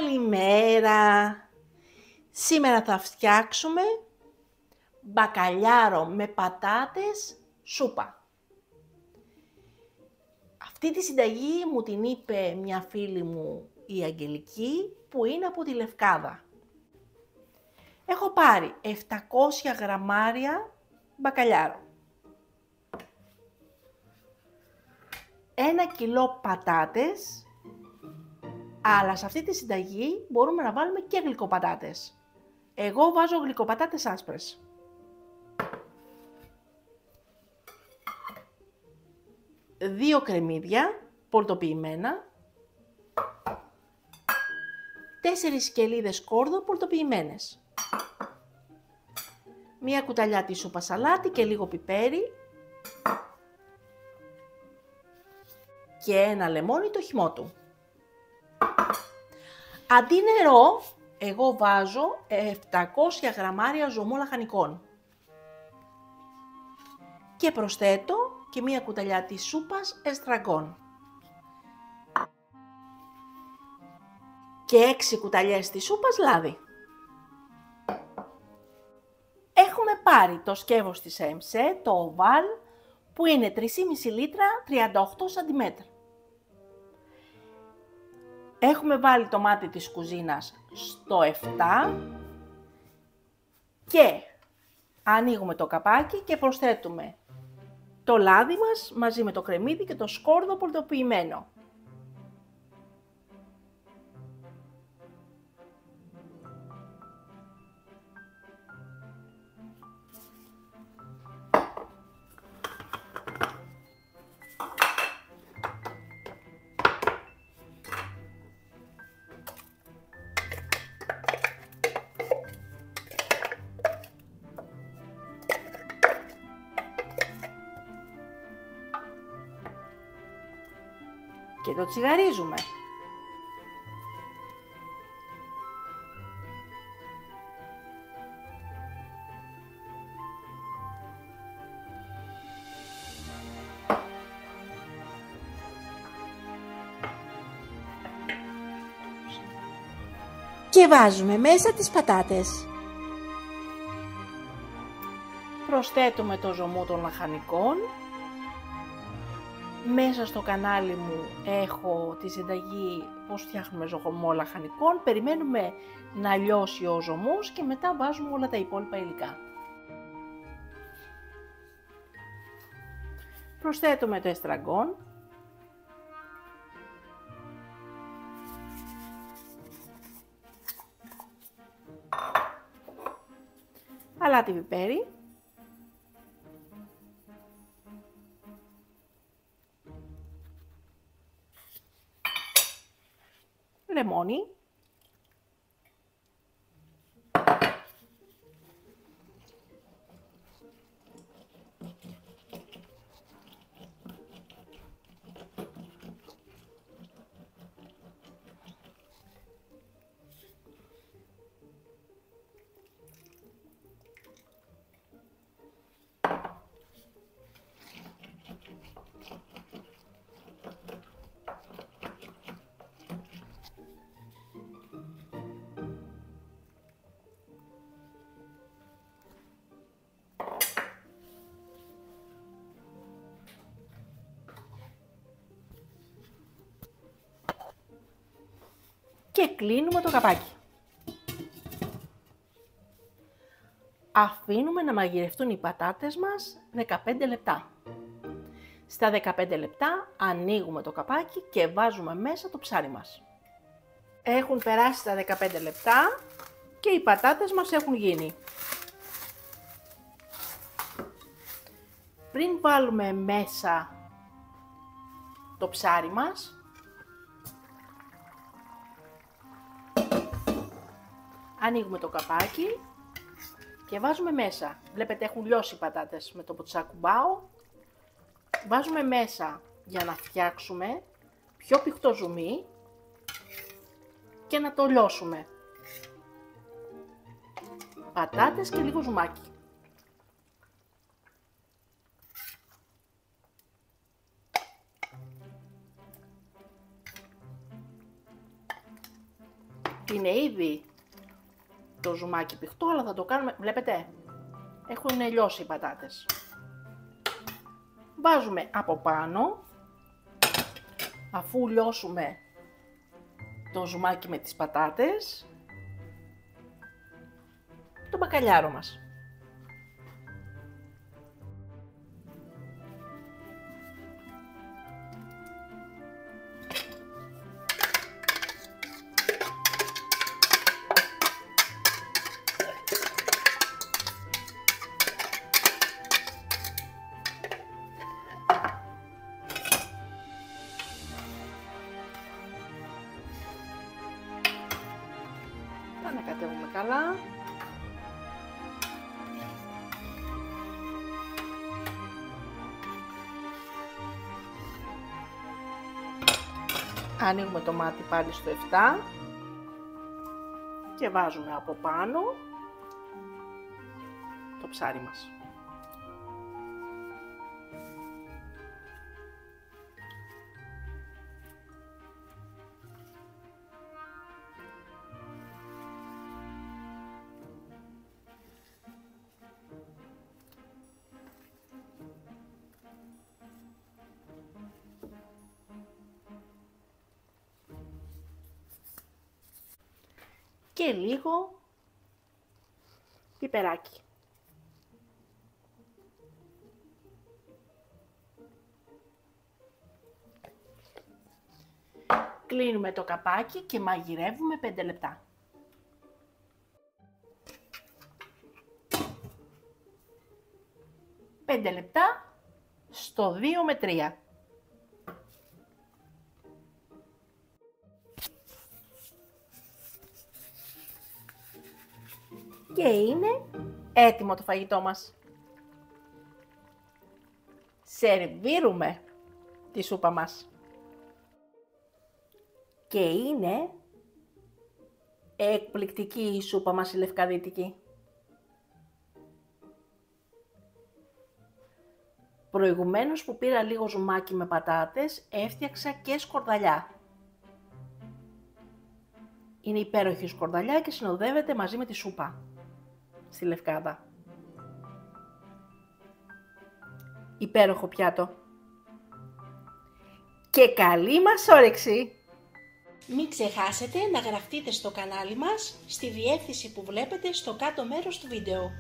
Καλημέρα! Σήμερα θα φτιάξουμε μπακαλιάρο με πατάτες σούπα. Αυτή τη συνταγή μου την είπε μια φίλη μου η Αγγελική που είναι από τη Λευκάδα. Έχω πάρει 700 γραμμάρια μπακαλιάρο, 1 κιλό πατάτες, αλλά σε αυτή τη συνταγή μπορούμε να βάλουμε και γλυκοπατάτες. Εγώ βάζω γλυκοπατάτες άσπρες. 2 κρεμμύδια πολτοποιημένα, 4 σκελίδες σκόρδο πολτοποιημένες, 1 κουταλιά τη σούπα σαλάτι και λίγο πιπέρι και 1 λεμόνι το χυμό του. Αντί νερό, εγώ βάζω 700 γραμμάρια ζωμό λαχανικών και προσθέτω και 1 κουταλιά της σούπας εστραγκόν και 6 κουταλιές της σούπας λάδι. Έχουμε πάρει το σκεύος της ΕΜΣΕ, το οβάλ, που είναι 3,5 λίτρα, 38 σαντιμέτρα. Έχουμε βάλει το μάτι της κουζίνας στο 7 και ανοίγουμε το καπάκι και προσθέτουμε το λάδι μας μαζί με το κρεμμύδι και το σκόρδο πολτοποιημένο. Και το τσιγαρίζουμε. Και βάζουμε μέσα τις πατάτες. Προσθέτουμε το ζωμό των λαχανικών. Μέσα στο κανάλι μου έχω τη συνταγή πώς φτιάχνουμε ζωμό λαχανικών. Περιμένουμε να λιώσει ο ζωμός και μετά βάζουμε όλα τα υπόλοιπα υλικά. Προσθέτουμε το εστραγκόν. Αλάτι πιπέρι. Λεμόνι. Και κλείνουμε το καπάκι. Αφήνουμε να μαγειρευτούν οι πατάτες μας 15 λεπτά. Στα 15 λεπτά ανοίγουμε το καπάκι και βάζουμε μέσα το ψάρι μας. Έχουν περάσει τα 15 λεπτά και οι πατάτες μας έχουν γίνει. Πριν βάλουμε μέσα το ψάρι μας, ανοίγουμε το καπάκι και βάζουμε μέσα. Βλέπετε έχουν λιώσει οι πατάτες με το που τις ακουμπάω. Βάζουμε μέσα για να φτιάξουμε πιο πηχτό ζουμί και να το λιώσουμε. Πατάτες και λίγο ζουμάκι. ότι είναι ήδη το ζουμάκι πηχτό, αλλά θα το κάνουμε, βλέπετε, έχουν λιώσει οι πατάτες. Βάζουμε από πάνω, αφού λιώσουμε το ζουμάκι με τις πατάτες, το μπακαλιάρο μας. Θα ανακατεύουμε καλά. Ανοίγουμε το μάτι πάλι στο 7 και βάζουμε από πάνω το ψάρι μας. Και λίγο πιπεράκι. Κλείνουμε το καπάκι και μαγειρεύουμε 5 λεπτά. Πέντε λεπτά στο 2 με 3. Και είναι έτοιμο το φαγητό μας. Σερβίρουμε τη σούπα μας. Και είναι εκπληκτική η σούπα μας η λευκαδυτική. Προηγουμένως που πήρα λίγο ζουμάκι με πατάτες, έφτιαξα και σκορδαλιά. Είναι υπέροχη η σκορδαλιά και συνοδεύεται μαζί με τη σούπα στη λευκάδα. Υπέροχο πιάτο. Και καλή μας όρεξη! Μην ξεχάσετε να γραφτείτε στο κανάλι μας στη διεύθυνση που βλέπετε στο κάτω μέρος του βίντεο.